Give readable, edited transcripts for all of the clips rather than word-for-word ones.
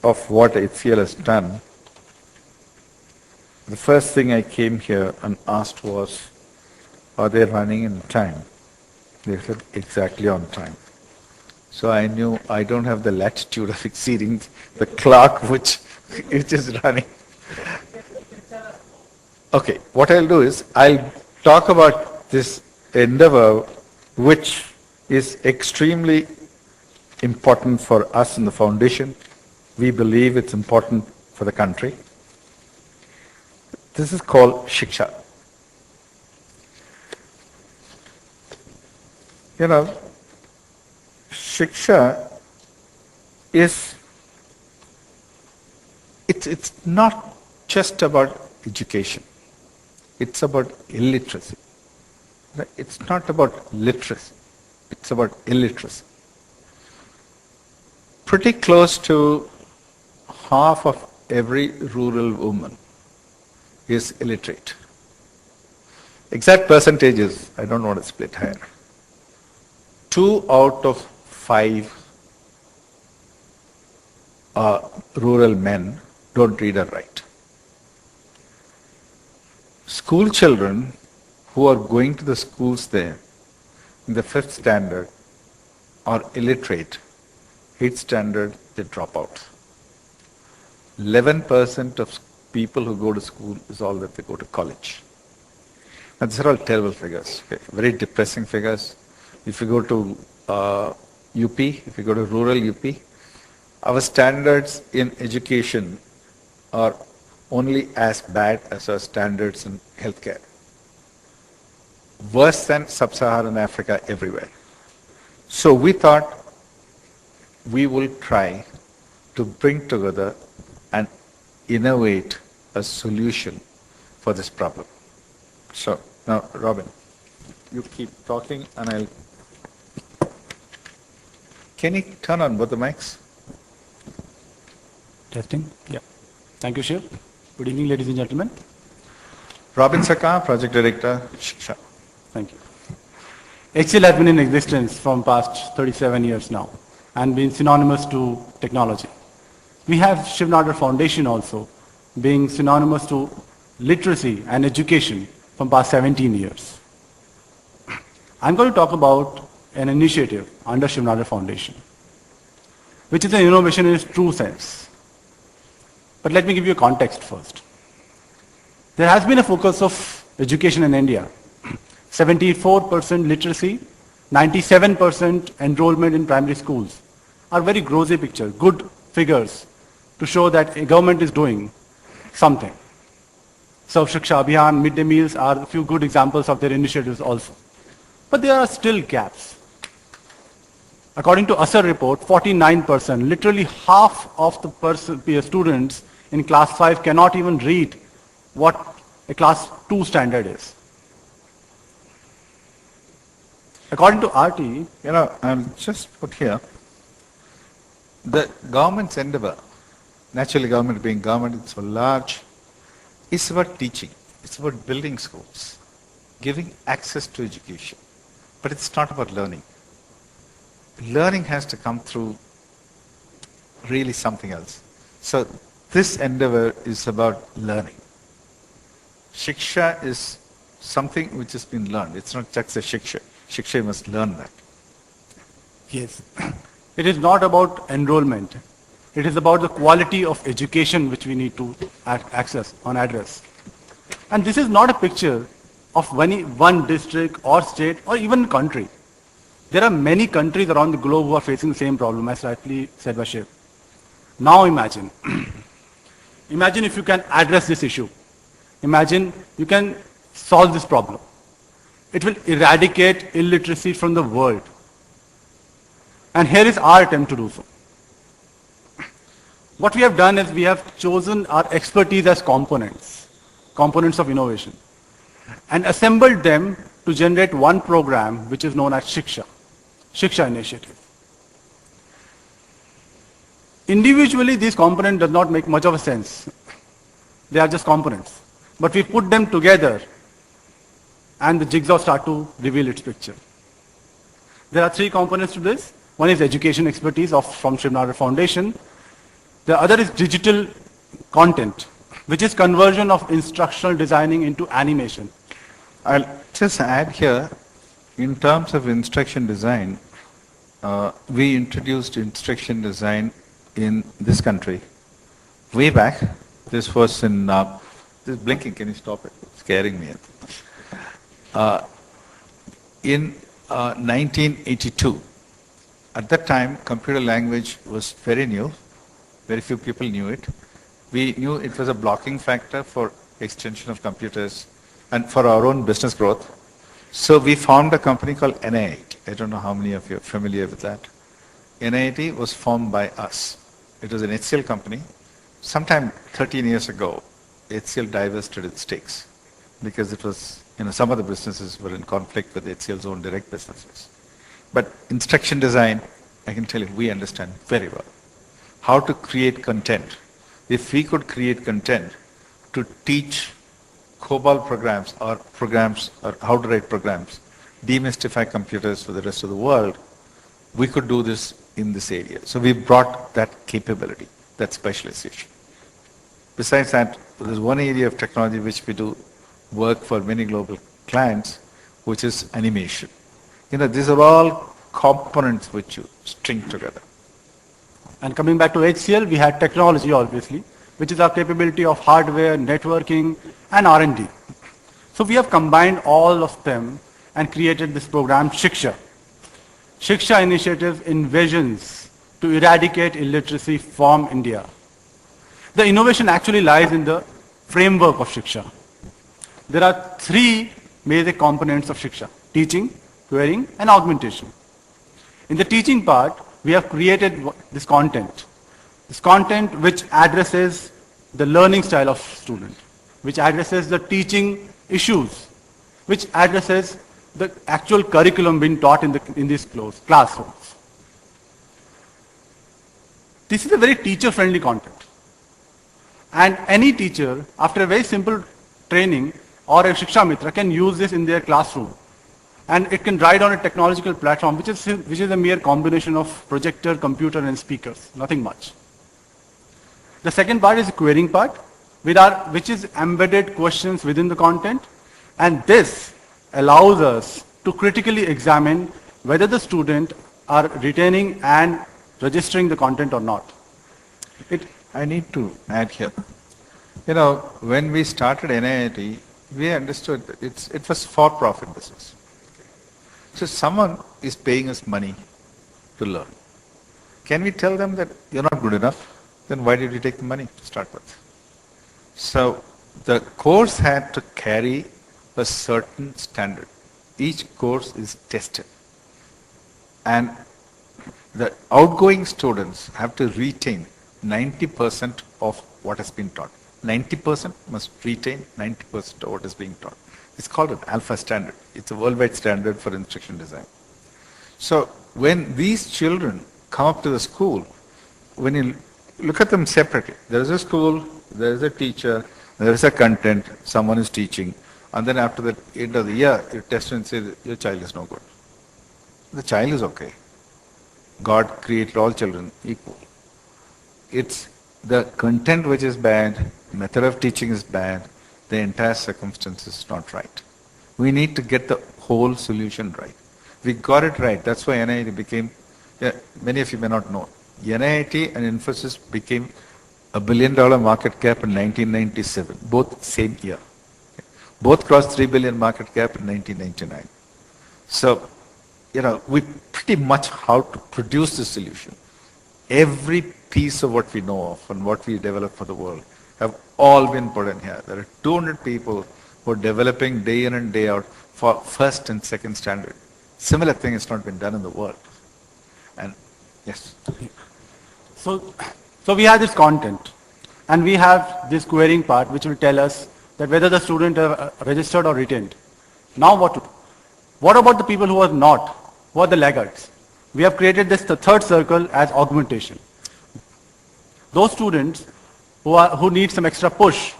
of what HCL has done, the first thing I came here and asked was, are they running in time? They said, exactly on time. So I knew I don't have the latitude of exceeding the clock which is running. Okay, what I'll do is, I'll talk about this endeavor which is extremely important for us in the foundation. We believe it's important for the country. This is called SHIKSHA. You know, SHIKSHA is, it's not just about education. It's about illiteracy. It's not about literacy. It's about illiteracy. Pretty close to half of every rural woman is illiterate. Exact percentages, I don't want to split higher. 2 out of 5 rural men don't read or write. School children who are going to the schools there in the 5th standard are illiterate. 8th standard, they drop out. 11% of people who go to school is all that they go to college. Now these are all terrible figures, okay? Very depressing figures. If you go to UP, if you go to rural UP, our standards in education are only as bad as our standards in healthcare. Worse than sub-Saharan Africa everywhere. So we thought we will try to bring together and innovate a solution for this problem. So now, Robin, you keep talking and I'll... Can you turn on both the mics? Testing? Yeah. Thank you, Shiv. Good evening, ladies and gentlemen. Robin Sakar, Project Director, SHIKSHA. Thank you. HCL has been in existence from past 37 years now and been synonymous to technology. We have Shiv Nadar Foundation also being synonymous to literacy and education from past 17 years. I'm going to talk about an initiative under Shiv Nadar Foundation, which is an innovation in its true sense. But let me give you a context first. There has been a focus of education in India. 74% literacy, 97% enrollment in primary schools are very rosy picture, good figures to show that a government is doing something. So SHIKSHA Abhiyan, midday meals are a few good examples of their initiatives also. But there are still gaps. According to ASER report, 49%, literally half of the students in class 5 cannot even read what a class 2 standard is. According to RT, you know, I'll just put here, the government's endeavor, naturally government being government, it's so large, it's about teaching, it's about building schools, giving access to education, but it's not about learning. Learning has to come through really something else. So this endeavor is about learning. SHIKSHA is something which has been learned. It's not just a SHIKSHA. SHIKSHA must learn that. Yes. It is not about enrollment. It is about the quality of education which we need to access on address. And this is not a picture of one district or state or even country. There are many countries around the globe who are facing the same problem, as rightly said by Shiv. Now imagine, imagine if you can address this issue. Imagine you can solve this problem. It will eradicate illiteracy from the world. And here is our attempt to do so. What we have done is we have chosen our expertise as components of innovation, and assembled them to generate one program which is known as SHIKSHA Initiative. Individually, these components does not make much of a sense. They are just components. But we put them together and the jigsaw start to reveal its picture. There are 3 components to this. One is education expertise from Shiv Nadar Foundation. The other is digital content, which is conversion of instructional designing into animation. I'll just add here, in terms of instruction design, we introduced instruction design in this country way back. This was in, this is blinking, can you stop it? It's scaring me. In 1982. At that time, computer language was very new. Very few people knew it. We knew it was a blocking factor for extension of computers and for our own business growth. So we formed a company called NIIT. I don't know how many of you are familiar with that. NIIT was formed by us. It was an HCL company. Sometime 13 years ago, HCL divested its stakes because it was, some of the businesses were in conflict with HCL's own direct businesses. But instruction design, I can tell you, we understand very well. How to create content. If we could create content to teach COBOL programs or how to write programs, demystify computers for the rest of the world, we could do this in this area. So we brought that capability, that specialization. Besides that, there's one area of technology which we do work for many global clients, which is animation. These are all components which you string together. And coming back to HCL, we had technology, obviously, which is our capability of hardware, networking, and R&D. So we have combined all of them and created this program, SHIKSHA. SHIKSHA Initiative envisions to eradicate illiteracy from India. The innovation actually lies in the framework of SHIKSHA. There are three basic components of SHIKSHA: teaching, querying, and augmentation. In the teaching part, we have created this content which addresses the learning style of student, which addresses the teaching issues, which addresses the actual curriculum being taught in these classrooms. This is a very teacher-friendly content. And any teacher, after a very simple training or a Shiksha Mitra, can use this in their classroom. And it can ride on a technological platform, which is a mere combination of projector, computer, and speakers, nothing much. The second part is the querying part, which is embedded questions within the content. And this allows us to critically examine whether the student are retaining and registering the content or not. I need to add here. When we started NIIT, we understood that it was for-profit business. So someone is paying us money to learn. Can we tell them that you're not good enough? Then why did you take the money to start with? So the course had to carry a certain standard. Each course is tested. And the outgoing students have to retain 90% of what has been taught. 90% must retain 90% of what is being taught. It's called an alpha standard. It's a worldwide standard for instruction design. So when these children come up to the school, when you look at them separately, there is a school, there is a teacher, there is a content, someone is teaching, and then after the end of the year, you test and say that your child is no good. The child is okay. God created all children equal. It's the content which is bad, method of teaching is bad, the entire circumstance is not right. We need to get the whole solution right. We got it right. That's why NIIT became, many of you may not know, NIIT and Infosys became $1 billion market cap in 1997, both same year. Both crossed 3 billion market cap in 1999. So, we pretty much how to produce the solution. Every piece of what we know of and what we develop for the world have all been put in here. There are 200 people who are developing day in and day out for first and second standard. Similar thing has not been done in the world. And yes. So we have this content, and we have this querying part, which will tell us that whether the student are registered or retained. Now what to do? What about the people who are not? Who are the laggards? We have created the third circle as augmentation. Those students who need some extra push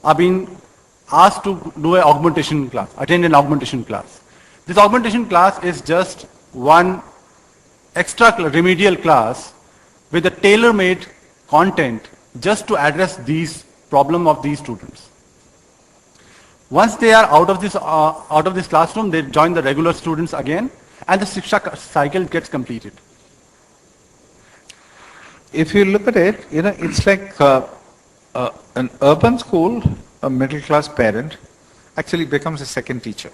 are being asked to do an augmentation class, attend an augmentation class. This augmentation class is just one extra remedial class with a tailor-made content just to address these problem of these students. Once they are out of this classroom, they join the regular students again, and the Shiksha cycle gets completed. If you look at it, it's like an urban school, a middle class parent actually becomes a second teacher.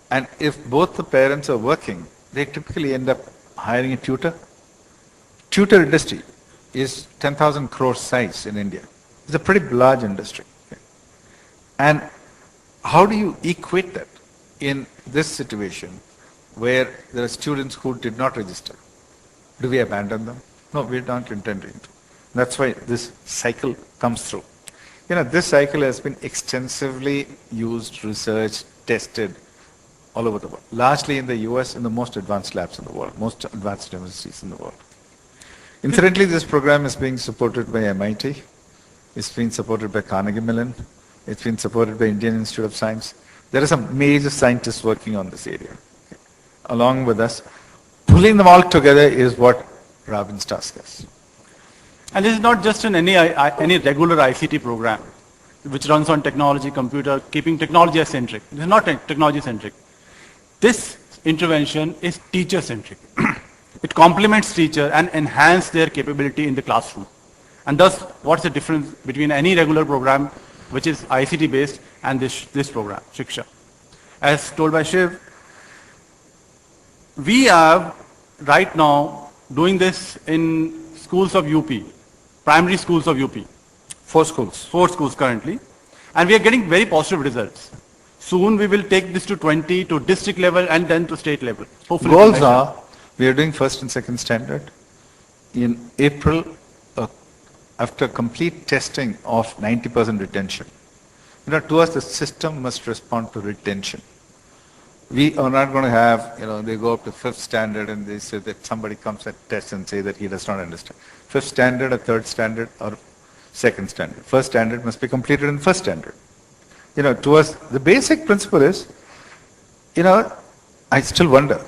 And if both the parents are working, they typically end up hiring a tutor. Tutor industry is 10,000 crore size in India. It's a pretty large industry. And how do you equate that in this situation where there are students who did not register? Do we abandon them? No, we're not intending to. That's why this cycle comes through. This cycle has been extensively used, researched, tested all over the world. Largely in the US, in the most advanced labs in the world, most advanced universities in the world. Incidentally, this program is being supported by MIT. It's been supported by Carnegie Mellon. It's been supported by Indian Institute of Science. There are some major scientists working on this area, along with us. Pulling them all together is what Robin's task is. And this is not just in any regular ICT program, which runs on technology, computer, keeping technology centric. This is not technology centric. This intervention is teacher centric. It complements teacher and enhances their capability in the classroom. And thus, what's the difference between any regular program, which is ICT based, and this program, Shiksha? As told by Shiv, we are right now doing this in schools of UP, primary schools of UP. 4 schools. 4 schools currently. And we are getting very positive results. Soon we will take this to 20, to district level, and then to state level. Hopefully Goals are, we are doing first and second standard. In April, after complete testing of 90% retention. To us, the system must respond to retention. We are not going to have, they go up to 5th standard and they say that somebody comes at test and say that he does not understand. 5th standard or 3rd standard or 2nd standard. 1st standard must be completed in 1st standard. To us, the basic principle is, I still wonder.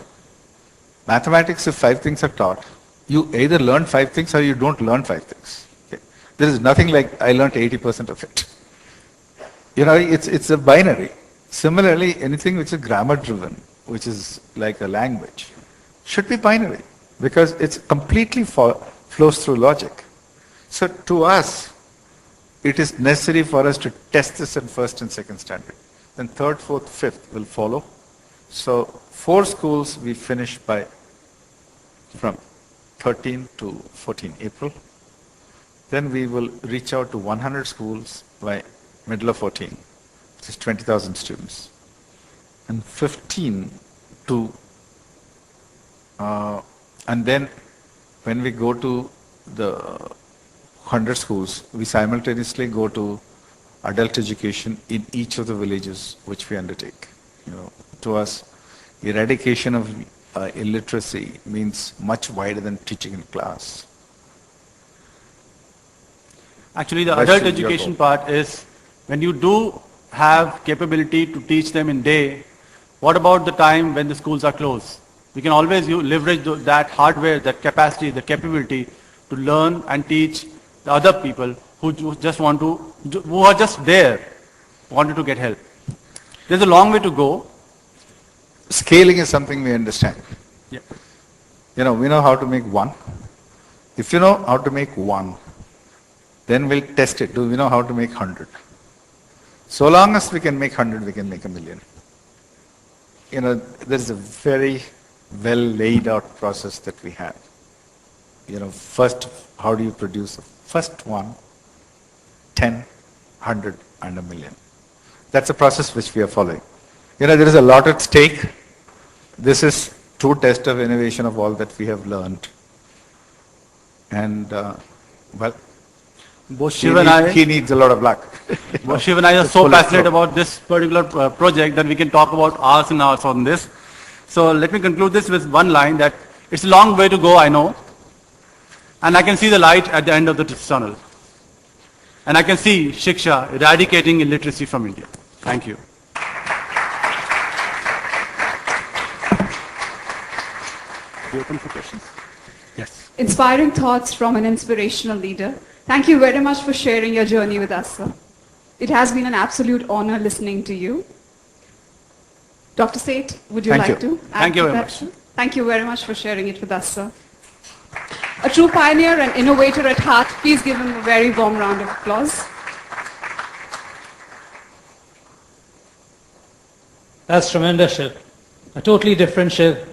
Mathematics, if 5 things are taught, you either learn 5 things or you don't learn 5 things. Okay? There is nothing like I learned 80% of it. It's a binary. Similarly, anything which is grammar driven, which is like a language, should be binary because it's completely flows through logic. So to us, it is necessary for us to test this in 1st and 2nd standard. Then 3rd, 4th, 5th will follow. So 4 schools we finish from 13 to 14 April. Then we will reach out to 100 schools by middle of 14, which is 20,000 students. And 15 to, and then when we go to the 100 schools, we simultaneously go to adult education in each of the villages which we undertake. To us, eradication of illiteracy means much wider than teaching in class. Actually, the adult education part is when you do have capability to teach them in day, what about the time when the schools are closed? We can always leverage that hardware, that capacity, the capability to learn and teach the other people who just want to, who are just there, wanted to get help. There's a long way to go. Scaling is something we understand. Yeah. We know how to make 1. If you know how to make 1, then we'll test it. Do we know how to make 100? So long as we can make 100, we can make 1,000,000. There's a very well laid out process that we have. First, how do you produce the first 1, 10, 100, and 1,000,000? That's a process which we are following. There is a lot at stake. This is true test of innovation of all that we have learned. And, both Shiv and he needs a lot of luck. Both Shiv and I are so passionate about this particular project that we can talk about hours and hours on this. So let me conclude this with one line that it's a long way to go, I know. And I can see the light at the end of the tunnel. And I can see Shiksha eradicating illiteracy from India. Thank you. Are you open for questions? Yes. Inspiring thoughts from an inspirational leader. Thank you very much for sharing your journey with us, sir. It has been an absolute honor listening to you. Dr. Seth, would you Thank like you. to add Thank you to very that, much. sir? Thank you very much for sharing it with us, sir. A true pioneer and innovator at heart. Please give him a very warm round of applause. That's tremendous, Shiv. A totally different Shiv